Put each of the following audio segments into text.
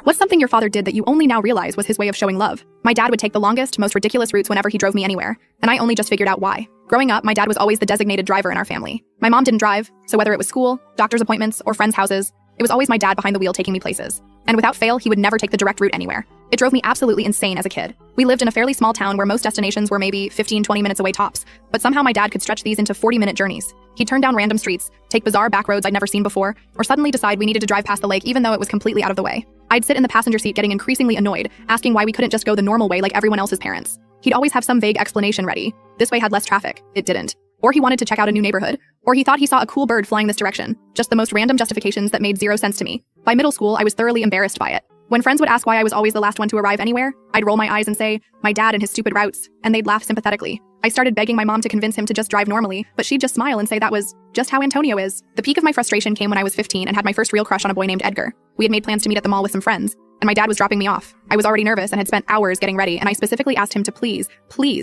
What's something your father did that you only now realize was his way of showing love? My dad would take the longest, most ridiculous routes whenever he drove me anywhere, and I only just figured out why. Growing up, my dad was always the designated driver in our family. My mom didn't drive, so whether it was school, doctor's appointments, or friends' houses, it was always my dad behind the wheel taking me places. And without fail, he would never take the direct route anywhere. It drove me absolutely insane as a kid. We lived in a fairly small town where most destinations were maybe 15-20 minutes away tops, but somehow my dad could stretch these into 40-minute journeys. He'd turn down random streets, take bizarre back roads I'd never seen before, or suddenly decide we needed to drive past the lake even though it was completely out of the way. I'd sit in the passenger seat getting increasingly annoyed, asking why we couldn't just go the normal way like everyone else's parents. He'd always have some vague explanation ready. This way had less traffic. It didn't. Or he wanted to check out a new neighborhood. Or he thought he saw a cool bird flying this direction. Just the most random justifications that made zero sense to me. By middle school, I was thoroughly embarrassed by it. When friends would ask why I was always the last one to arrive anywhere, I'd roll my eyes and say, my dad and his stupid routes, and they'd laugh sympathetically. I started begging my mom to convince him to just drive normally, but she'd just smile and say that was just how Antonio is. The peak of my frustration came when I was 15 and had my first real crush on a boy named Edgar. We had made plans to meet at the mall with some friends, and my dad was dropping me off. I was already nervous and had spent hours getting ready, and I specifically asked him to please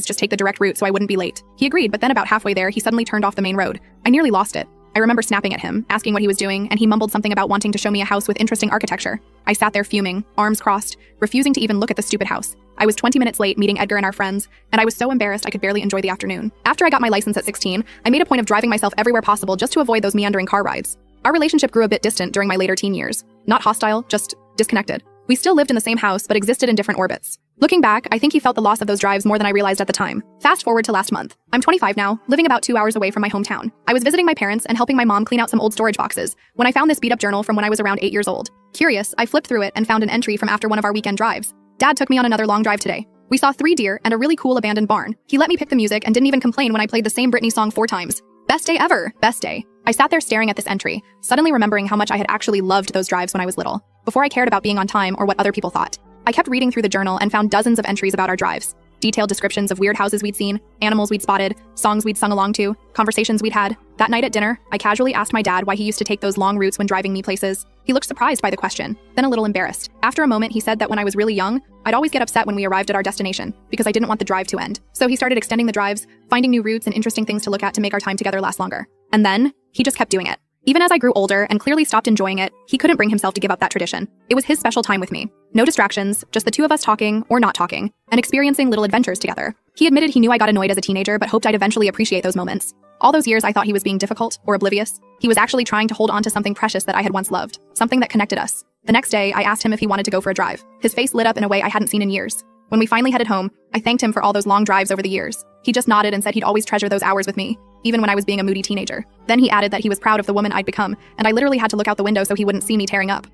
just take the direct route so I wouldn't be late. He agreed, but then about halfway there, he suddenly turned off the main road. I nearly lost it. I remember snapping at him, asking what he was doing, and he mumbled something about wanting to show me a house with interesting architecture. I sat there fuming, arms crossed, refusing to even look at the stupid house. I was 20 minutes late meeting Edgar and our friends, and I was so embarrassed I could barely enjoy the afternoon. After I got my license at 16, I made a point of driving myself everywhere possible just to avoid those meandering car rides. Our relationship grew a bit distant during my later teen years. Not hostile, just disconnected. We still lived in the same house, but existed in different orbits. Looking back, I think he felt the loss of those drives more than I realized at the time. Fast forward to last month. I'm 25 now, living about 2 hours away from my hometown. I was visiting my parents and helping my mom clean out some old storage boxes when I found this beat-up journal from when I was around 8 years old. Curious, I flipped through it and found an entry from after one of our weekend drives. Dad took me on another long drive today. We saw 3 deer and a really cool abandoned barn. He let me pick the music and didn't even complain when I played the same Britney song 4 times. Best day ever, best day. I sat there staring at this entry, suddenly remembering how much I had actually loved those drives when I was little, before I cared about being on time or what other people thought. I kept reading through the journal and found dozens of entries about our drives. Detailed descriptions of weird houses we'd seen, animals we'd spotted, songs we'd sung along to, conversations we'd had. That night at dinner, I casually asked my dad why he used to take those long routes when driving me places. He looked surprised by the question, then a little embarrassed. After a moment, he said that when I was really young, I'd always get upset when we arrived at our destination, because I didn't want the drive to end. So he started extending the drives, finding new routes and interesting things to look at to make our time together last longer. And then, he just kept doing it. Even as I grew older and clearly stopped enjoying it, he couldn't bring himself to give up that tradition. It was his special time with me. No distractions, just the two of us talking, or not talking, and experiencing little adventures together. He admitted he knew I got annoyed as a teenager, but hoped I'd eventually appreciate those moments. All those years I thought he was being difficult or oblivious. He was actually trying to hold on to something precious that I had once loved, something that connected us. The next day, I asked him if he wanted to go for a drive. His face lit up in a way I hadn't seen in years. When we finally headed home, I thanked him for all those long drives over the years. He just nodded and said he'd always treasure those hours with me, even when I was being a moody teenager. Then he added that he was proud of the woman I'd become, and I literally had to look out the window so he wouldn't see me tearing up.